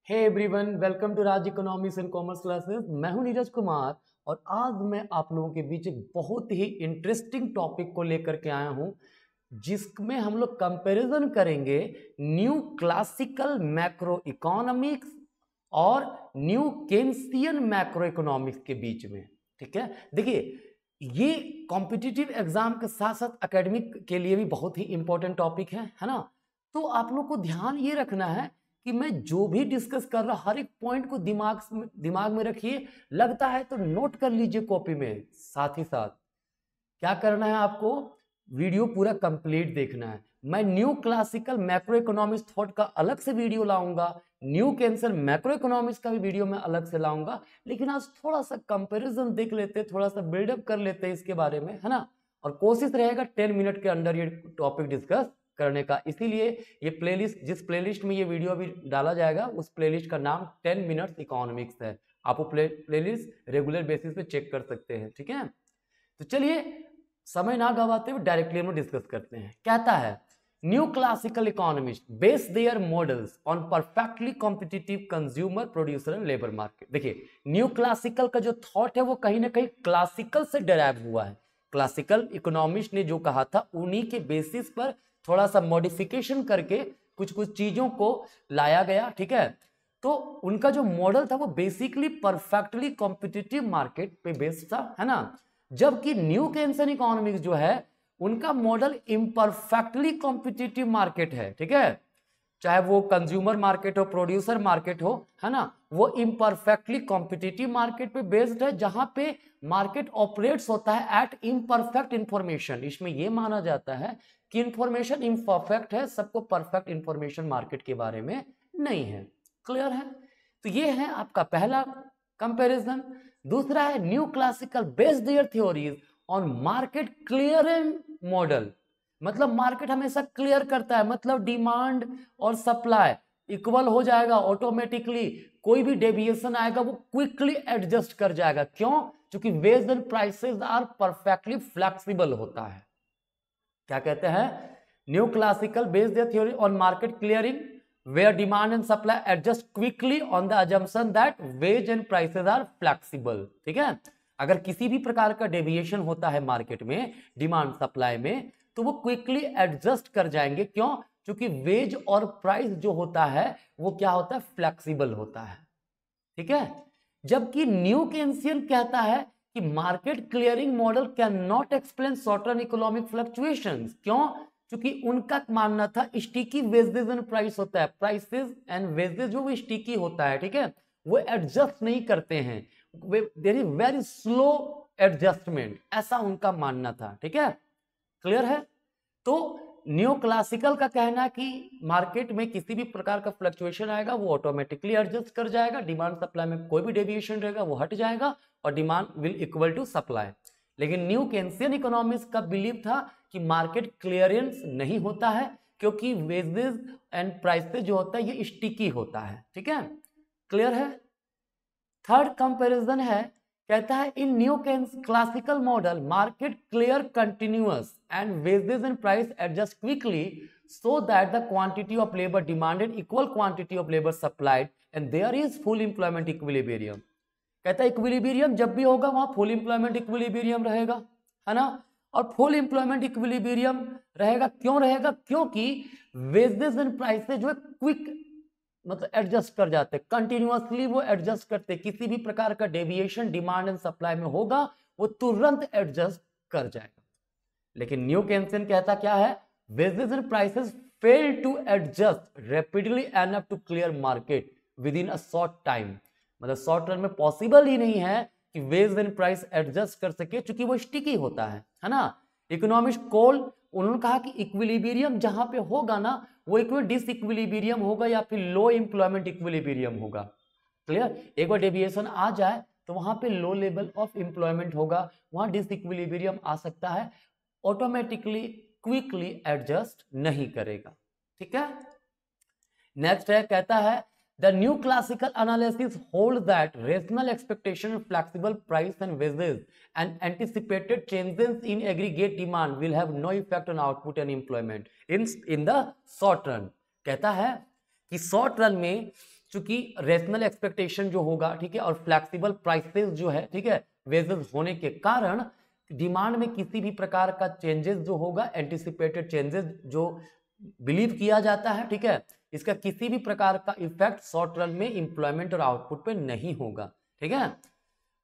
Hey everyone, welcome to Raj economics and commerce classes. मैं हूं नीरज कुमार और आज मैं आप लोगों के बीच एक बहुत ही इंटरेस्टिंग टॉपिक को लेकर के आया हूं जिसमें हम लोग कंपैरिजन करेंगे न्यू क्लासिकल मैक्रो इकोनॉमिक्स और न्यू केन्सियन मैक्रो इकोनॉमिक्स के बीच में। ठीक है, देखिए ये कॉम्पिटिटिव एग्जाम के साथ साथ एकेडमिक के लिए भी बहुत ही इंपॉर्टेंट टॉपिक है ना। तो आप लोग को ध्यान ये रखना है कि मैं जो भी डिस्कस कर रहा हर एक पॉइंट को दिमाग में रखिए, लगता है तो नोट कर लीजिए कॉपी में। साथ ही साथ क्या करना है, आपको वीडियो पूरा कंप्लीट देखना है। मैं new classical macro economics thought का अलग से वीडियो लाऊंगा, न्यू कैंसर मैक्रो इकोनॉमिक्स का भी वीडियो मैं अलग से लाऊंगा, लेकिन आज थोड़ा सा कंपैरिजन देख लेते हैं, थोड़ा सा बिल्डअप कर लेते हैं इसके बारे में, है ना। और कोशिश रहेगा 10 मिनट के अंदर ये टॉपिक डिस्कस करने का। इसीलिए ये प्लेलिस्ट, जिस प्लेलिस्ट में ये वीडियो अभी डाला जाएगा उस प्लेलिस्ट का नाम 10 मिनट्स इकोनॉमिक्स है। आप वो प्लेलिस्ट रेगुलर बेसिस पे चेक कर सकते हैं। ठीक है, तो चलिए समय ना गवाते हुए डायरेक्टली हम डिस्कस करते हैं। कहता है new classical economist base their models on perfectly competitive consumer producer and labour market. देखिए न्यू क्लासिकल का जो थॉट है वो कहीं ना कहीं क्लासिकल से डेराइव हुआ है। क्लासिकल इकोनॉमिस्ट ने जो कहा था उन्हीं के बेसिस पर थोड़ा सा मॉडिफिकेशन करके कुछ कुछ चीजों को लाया गया। ठीक है, तो उनका जो मॉडल था वो बेसिकली परफेक्टली कॉम्पिटिटिव मार्केट पे बेस्ड था, है ना। जबकि न्यू केन्सियन इकोनॉमिक्स जो है उनका मॉडल इम्परफेक्टली कॉम्पिटिटिव मार्केट है। ठीक है, चाहे वो कंज्यूमर मार्केट हो, प्रोड्यूसर मार्केट हो, है ना, वो इम्परफेक्टली कॉम्पिटिटिव मार्केट पे बेस्ड है, जहां पे मार्केट ऑपरेट्स होता है एट इम्परफेक्ट इंफॉर्मेशन। इसमें यह माना जाता है कि इंफॉर्मेशन इम्परफेक्ट है, सबको परफेक्ट इंफॉर्मेशन मार्केट के बारे में नहीं है। क्लियर है, तो ये है आपका पहला कंपैरिजन। दूसरा है new classical based there theories on market clearing model. मतलब मार्केट हमेशा क्लियर करता है, मतलब डिमांड और सप्लाई इक्वल हो जाएगा ऑटोमेटिकली, कोई भी डेविएशन आएगा वो क्विकली एडजस्ट कर जाएगा। क्यों? क्योंकि wage and prices are perfectly flexible होता है। क्या कहते हैं? New classical based there theory on market clearing where demand and supply adjust quickly on the assumption that wage and prices are flexible। ठीक है, अगर किसी भी प्रकार का डेविएशन होता है मार्केट में डिमांड सप्लाई में तो वो क्विकली एडजस्ट कर जाएंगे। क्यों? क्योंकि वेज और प्राइस जो होता है वो क्या होता है? फ्लेक्सिबल होता है। ठीक है, जबकि न्यू केन्सियन कहता है कि market clearing model can not explain short term economic fluctuations. क्यों? क्योंकि उनका मानना था स्टिकी वेजेस एंड प्राइस होता है, प्राइसेस एंड वेजेस जो वो स्टिकी होता है। ठीक है, वो एडजस्ट नहीं करते हैं, there is very slow adjustment, ऐसा उनका मानना था। ठीक है, क्लियर है। तो न्यू क्लासिकल का कहना है कि मार्केट में किसी भी प्रकार का फ्लक्चुएशन आएगा वो ऑटोमेटिकली एडजस्ट कर जाएगा, डिमांड सप्लाई में कोई भी डेविएशन रहेगा वो हट जाएगा और demand will equal to supply. लेकिन न्यू केन्सियन इकोनॉमिक्स का बिलीव था कि मार्केट क्लियरेंस नहीं होता है क्योंकि वेजेस एंड प्राइसेस जो होता है ये स्टिकी होता है। ठीक है, क्लियर है। थर्ड कंपैरिजन है, कहता है in new classical model market clear continuous and wages and price adjust quickly so that the quantity of labor demanded equal quantity of labor supplied and there is full employment equilibrium। कहता है equilibrium जब भी होगा वहां full employment equilibrium रहेगा, है ना। और फुल इंप्लॉयमेंट इक्विलिब्रियम रहेगा, क्यों रहेगा? क्योंकि वेजेस एंड प्राइसेस जो है क्विक मतलब एडजस्ट कर जाते हैं, कंटिन्यूअसली वो एडजस्ट करते, किसी भी प्रकार का डेविएशन डिमांड एंड सप्लाई में होगा वो तुरंत एडजस्ट कर जाएगा। लेकिन न्यू केन्सियन कहता क्या है? Wages and prices fail to adjust rapidly enough to clear market within a short time. मतलब शॉर्ट टर्म में पॉसिबल ही नहीं है कि वेज एंड प्राइस एडजस्ट कर सके क्योंकि वो स्टिकी होता है ना। इकोनॉमिस्ट कोल उन्होंने कहा कि इक्विलिब्रियम जहां पे होगा ना वो एक डिसइक्विलिब्रियम होगा या फिर लो इंप्लॉयमेंट इक्विलिब्रियम होगा। क्लियर, एक बार डेविएशन आ जाए तो वहां पे लो लेवल ऑफ इंप्लॉयमेंट होगा, वहां डिसइक्विलिब्रियम आ सकता है, ऑटोमेटिकली क्विकली एडजस्ट नहीं करेगा। ठीक है, नेक्स्ट है, कहता है the new classical analysis holds that rational expectation of flexible price and wages and anticipated changes in aggregate demand will have no effect on output and employment in the short run। कहता है कि short run में चूंकि rational expectation जो होगा, ठीक है, और फ्लेक्सिबल प्राइसेस जो है, ठीक है, वेजेस होने के कारण डिमांड में किसी भी प्रकार का चेंजेस जो होगा, एंटिसिपेटेड चेंजेस जो बिलीव किया जाता है, ठीक है, इसका किसी भी प्रकार का इफेक्ट शॉर्ट रन में इंप्लॉयमेंट और आउटपुट पे नहीं होगा, ठीक है।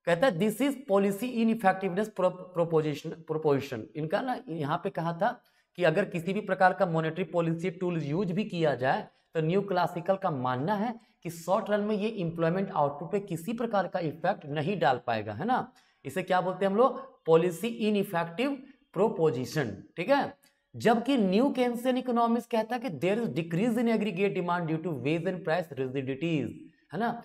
कहता है this is policy in effectiveness proposition. इनका ना यहाँ पे कहा था कि अगर किसी भी प्रकार का मॉनेटरी पॉलिसी टूल यूज भी किया जाए तो न्यू क्लासिकल का मानना है कि शॉर्ट रन में ये इंप्लॉयमेंट आउटपुट पे किसी प्रकार का इफेक्ट नहीं डाल पाएगा, है ना। इसे क्या बोलते हैं हम लोग, पॉलिसी इन इफेक्टिव प्रोपोजिशन, ठीक है। जबकि न्यू केन्सियन इकोनॉमिक्स कहता है कि there is decrease in aggregate demand due to wage and price rigidities, है ना।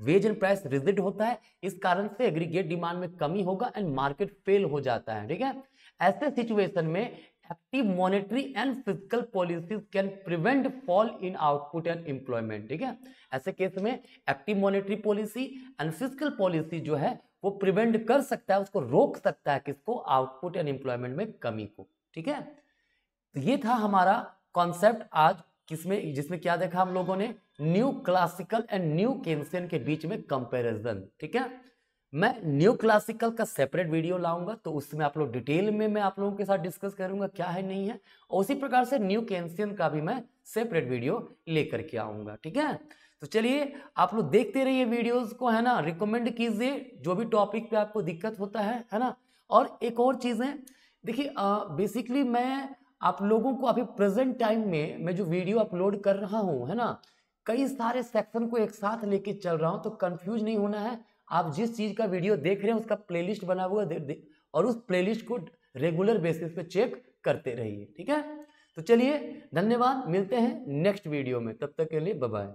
वेज एंड प्राइस रिजिड होता है, इस कारण से एग्रीगेट डिमांड में कमी होगा एंड मार्केट फेल हो जाता है, ठीक है। ऐसे सिचुएशन में active monetary and physical policies can prevent fall in output and employment, ठीक है। ऐसे केस में active monetary policy and physical policy जो है वो प्रिवेंट कर सकता है, उसको रोक सकता है किसको, आउटपुट एंड एम्प्लॉयमेंट में कमी को, ठीक है। तो ये था हमारा कॉन्सेप्ट आज, किसमें जिसमें क्या देखा हम लोगों ने, न्यू क्लासिकल एंड न्यू केन्सियन के बीच में कंपैरिजन, ठीक है। मैं न्यू क्लासिकल का सेपरेट वीडियो लाऊंगा तो उसमें आप लोग डिटेल में मैं आप लोगों के साथ डिस्कस करूंगा क्या है नहीं है, और उसी प्रकार से न्यू केन्सियन का भी मैं सेपरेट वीडियो लेकर के आऊंगा, ठीक है। तो चलिए आप लोग देखते रहिए वीडियोस को, है ना, रिकमेंड कीजिए जो भी टॉपिक पे आपको दिक्कत होता है ना। और एक और चीज है, देखिए बेसिकली मैं आप लोगों को अभी प्रेजेंट टाइम में मैं जो वीडियो अपलोड कर रहा हूँ, है ना, कई सारे सेक्शन को एक साथ लेके चल रहा हूँ, तो कंफ्यूज नहीं होना है। आप जिस चीज का वीडियो देख रहे हैं उसका प्लेलिस्ट बना हुआ और उस प्लेलिस्ट को रेगुलर बेसिस पे चेक करते रहिए, ठीक है। तो चलिए धन्यवाद, मिलते हैं नेक्स्ट वीडियो में, तब तक के लिए बाय बाय।